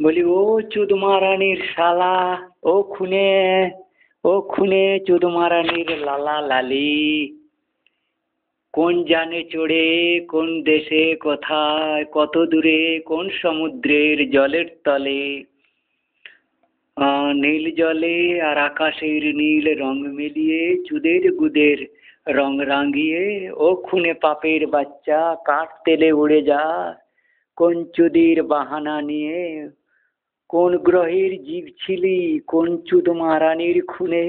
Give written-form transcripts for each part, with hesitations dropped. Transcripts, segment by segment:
বলি ও চুদমারানির শালা, ও খুনে চুদমারানির লালা লালি, কোন জানে চড়ে কোন দেশে কোথায় কত দূরে কোন সমুদ্রের জলের তলে, নীল জলে আর আকাশের নীল রং মিলিয়ে চুদের গুদের রং রাঙিয়ে ও খুনে পাপের বাচ্চা কাঠ তেলে উড়ে যা, কোন চুদির বাহানা নিয়ে কোন গ্রহের জীব ছিলি, কোন চুদ মারানির খুনে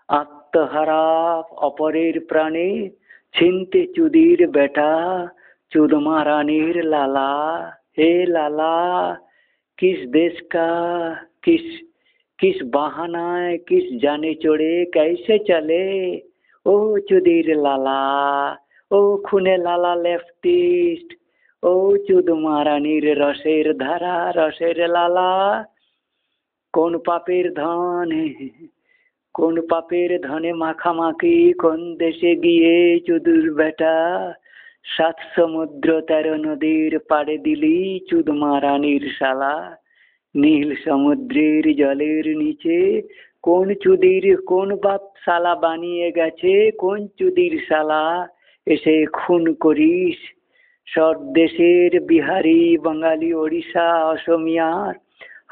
আত্মহারা অপরের প্রাণে ছিনতে চুদির বেটা चुद महारानीर लाला, हे लाला किस देश का, किस किस बहानाए किस जाने चढ़े कैसे चले, ओ चुदीर लाला, ओ खुने लाला लेफ्टिस्ट, ओ चुद महारानीर रसेर धारा रसेर लाला, কোন পাপের ধন কোন পাপের ধনে মাখামাখি কোন দেশে গিয়ে চুদুর বেটা সাত সমুদ্র 13 নদীর পাড়ে দিলি চুদ মারানির শালা, নীল সমুদ্রের জলের নিচে কোন চুদির কোন বাপ শালা বানিয়ে গেছে, কোন চুদির শালা এসে খুন করিস সব দেশের বিহারি বাঙালি ওড়িশা অসমিয়ার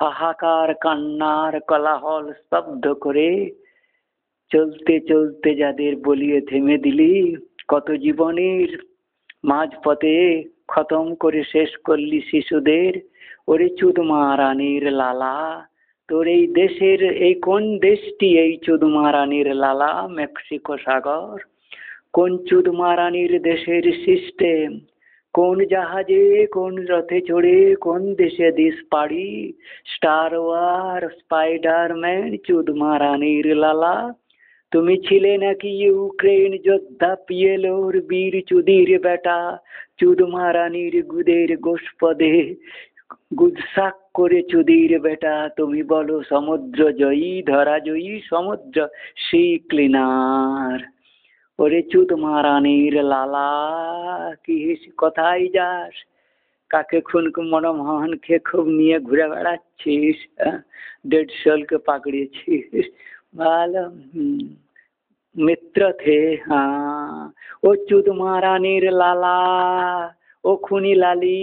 হাহাকার কান্নার কোলাহল স্তব্ধ করে চলতে চলতে যাদের বলিয়ে থেমে দিলি, কত জীবনের মাঝপথে খতম করে শেষ করলি শিশুদের, ওরে চুদ মারানির লালা, তোর এই দেশের এই কোন দেশটি এই চুদ মারানির লালা, মেক্সিকো সাগর, কোন চুদ মারানির দেশের সিস্টেম, কোন জাহাজে কোন রথে চড়ে কোন দেশে দেশ পাড়ি, স্টার ওয়ার স্পাইডারম্যান চুদ মারানির লালা, তুমি ছিলে নাকি ইউক্রেন যোদ্ধা পিয়েলোর বীর চুদির বেটা, চুদ মারানির গুদের গোষ্পদে গুদসাক করে চুদির বেটা, তুমি বলো সমুদ্র জয়ী ধরা জয়ী সমুদ্র সি ক্লিনার, ওরে চুদ মারানির লালা কি কোথায় যাস, কাকে খুন মনমোহনকে খুব নিয়ে ঘুরে বেড়াচ্ছিস, 150 পাকড়িয়েছিস, ভালো মিত্র থে, हाँ ও চুদ মারানির লালা, ও খুনি লালি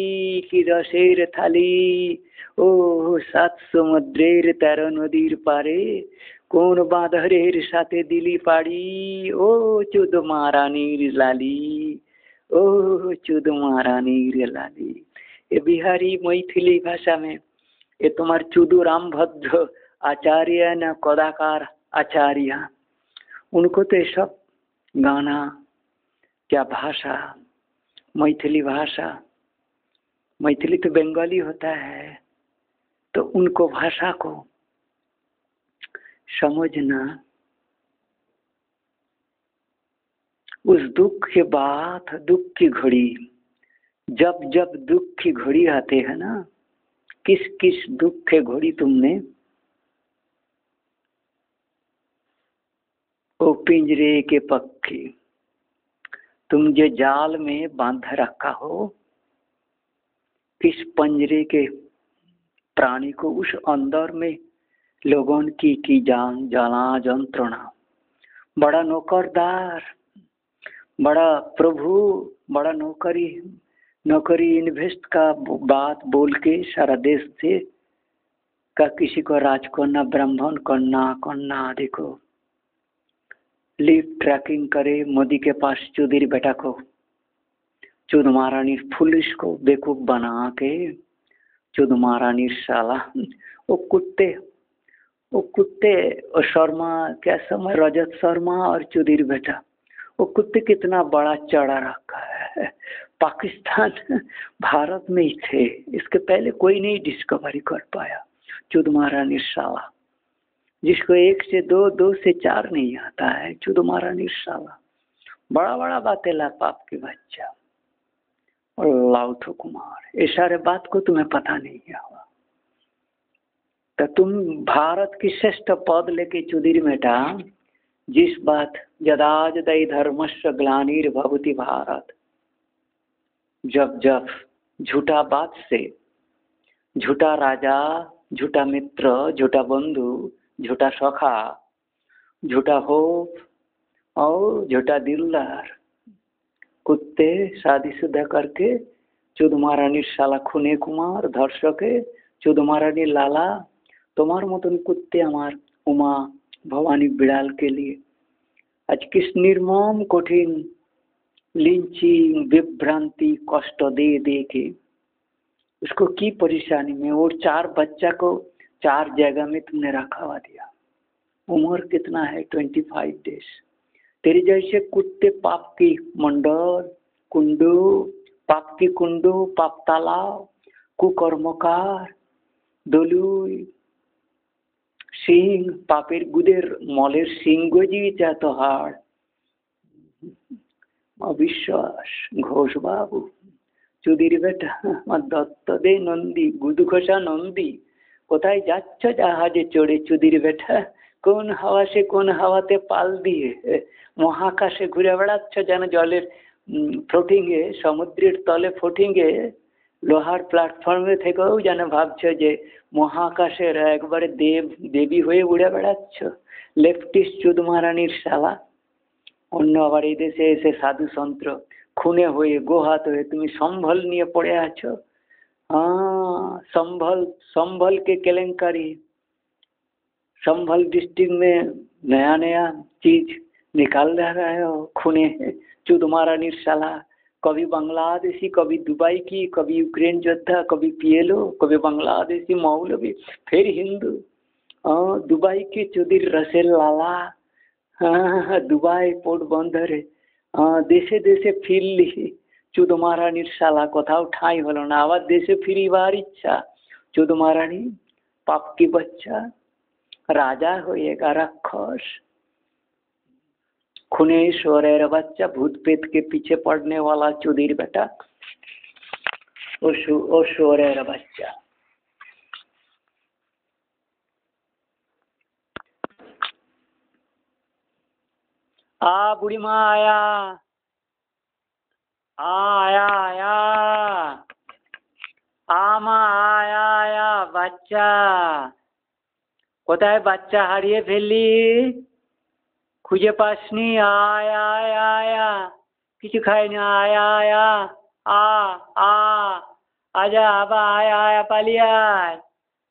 কি রসের থালি, ও 7 সমুদ্রের 13 নদীর পারে কোন বাঁদরের সাথে দিলি পাড়ি, ও চুদ মারানির লালি, ओ चुद महारानीर लाली। ये बिहारी मैथिली भाषा में ये तुम्हारे चुदू रामभद्र आचार्य न कदाकार आचार्य, उनको तो ये सब गाना क्या भाषा, मैथिली भाषा, मैथिली तो बंगाली होता है, तो उनको भाषा को समझना, उस दुख के बाद दुख की घड़ी, जब जब दुख की घड़ी आते है ना, किस किस दुख के घड़ी तुमने ओ पिंजरे के पक्षी तुम जो जाल में बांध रखा हो, किस पंजरे के प्राणी को उस अंदर में लोगों की जान जना जंत्रणा, बड़ा नौकरदार बड़ा प्रभु बड़ा नौकरी इन्वेस्ट का बात बोल के सारा देश से का किसी को राजकन्या ब्राह्मण कन्या आदि को लिव ट्रैकिंग करे, मोदी के पास चौधरी बेटा को चुद महारानी पुलिस को बेवकूफ बना के चुद महारानी साला वो कुत्ते और शर्मा क्या समय रजत शर्मा और चौधरी बेटा वो कुत्ते कितना बड़ा चढ़ा रखा है, पाकिस्तान भारत में ही थे, इसके पहले कोई नहीं डिस्कवरी कर पाया, चुद महारानी साला जिसको 1 से 2 2 से 4 नहीं आता है, चुद महारानी साला बड़ा बड़ा बातें ला पाप के बच्चा और लाउथो कुमार, ये सारे बात को तुम्हें पता नहीं हुआ, तो तुम भारत की श्रेष्ठ पद लेके चुदीर बेटा जिस बात यदाज दई धर्मस्य ग्लानिर्भवति भारत, जब जब झूठा बात से झूठा राजा, झूठा मित्र, झूठा बंधु, झूठा सखा, झूठा होप और झूठा दिलदार। कुत्ते शादीशुदा करके चुद महारानीर शाला खुने कुमार धर्षके चुद महारानी लाला। তোমার মতন কুত্তে আমার উমা ভবানী বিড়াল के लिए आज किस निर्मम कठिन लिंचिंग विभ्रांति कष्ट दे दे के उसको की परेशानी में और 4 बच्चा को 4 जगह में तुमने रखा हुआ दिया। उम्र कितना है 25 डेज। तेरे जैसे कुत्ते पाप की मंडल कुंडू पाप की कुंडू पाप तालाब कुकर्मकार दलुई सिंह पापेर गुदेर मलेर सिंह गजिয়েছে এত হাড়। অবিশ্বাস ঘোষ বাবু চুদির বেটা আমার দত্ত দে নন্দী গুদু ঘোষা নন্দী কোথায় যাচ্ছ জাহাজে চড়ে চুদির বেটা? কোন হাওয়াতে কোন হাওয়াতে পাল দিয়ে মহাকাশে ঘুরে বেড়াচ্ছ যেন জলের ফ্লোটিংয়ে সমুদ্রের তলে ফ্লোটিংয়ে লোহার প্ল্যাটফর্মে থেকেও যেন ভাবছ যে মহাকাশের একবারে দেব দেবী হয়ে উড়ে বেড়াচ্ছ। লেফটিস্ট চুদ মহারানীর শালা। অন্য আবার এই দেশে এসে সাধু সন্ত্র খুনে হয়ে গোহাত হয়ে তুমি সম্ভল নিয়ে পড়ে আছো। संभल के केलेंकारी संभल डिस्ट्रिक्ट में नया नया चीज निकाल रहा है खूने चुद महारानीर शाला। कभी बांग्लादेशी कभी दुबई की कभी यूक्रेन योद्धा कभी पीएलओ कभी बांग्लादेशी मौलवी फिर हिंदू। दुबई के चुदिर रसेल लाला। दुबई पोर्ट बंदर देशे देशे फिरली चुद महारानीर शाला कोথাও ঠাঁই হলো না আবার দেশে ফিরিবার ইচ্ছা। চুদ महारानी पाप की बच्चा राजा होएगा राक्षस खूने ईश्वरेर बच्चा भूत प्रेत के पीछे पड़ने वाला चुदीर बेटा ईश्वरेर बच्चा। बुढ़ी माँ आया आया आया माँ आया आया बच्चा কোথায় বাচ্চা হারিয়ে ফেললি খুঁজে পাসনি? আয় আয় আয়া কিছু খাইনি আয়া আয়া আজা আবা আয়া আয়া পালিয়ে আয়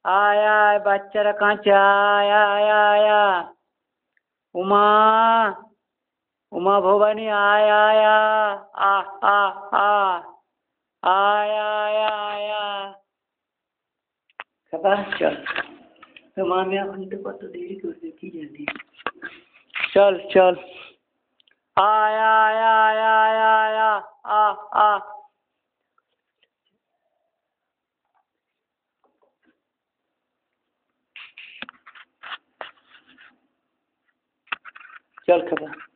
আয় আয় বাচ্চারা কাঁচা আয়া আয়া আয়া উমা উমা ভবানী আয় আয়া আয়া আয়া আয়া খাবার চল तो मामी এখন তো কত দেরি করবে কি জানি। चल चल आया आया आया आया आया चल खबर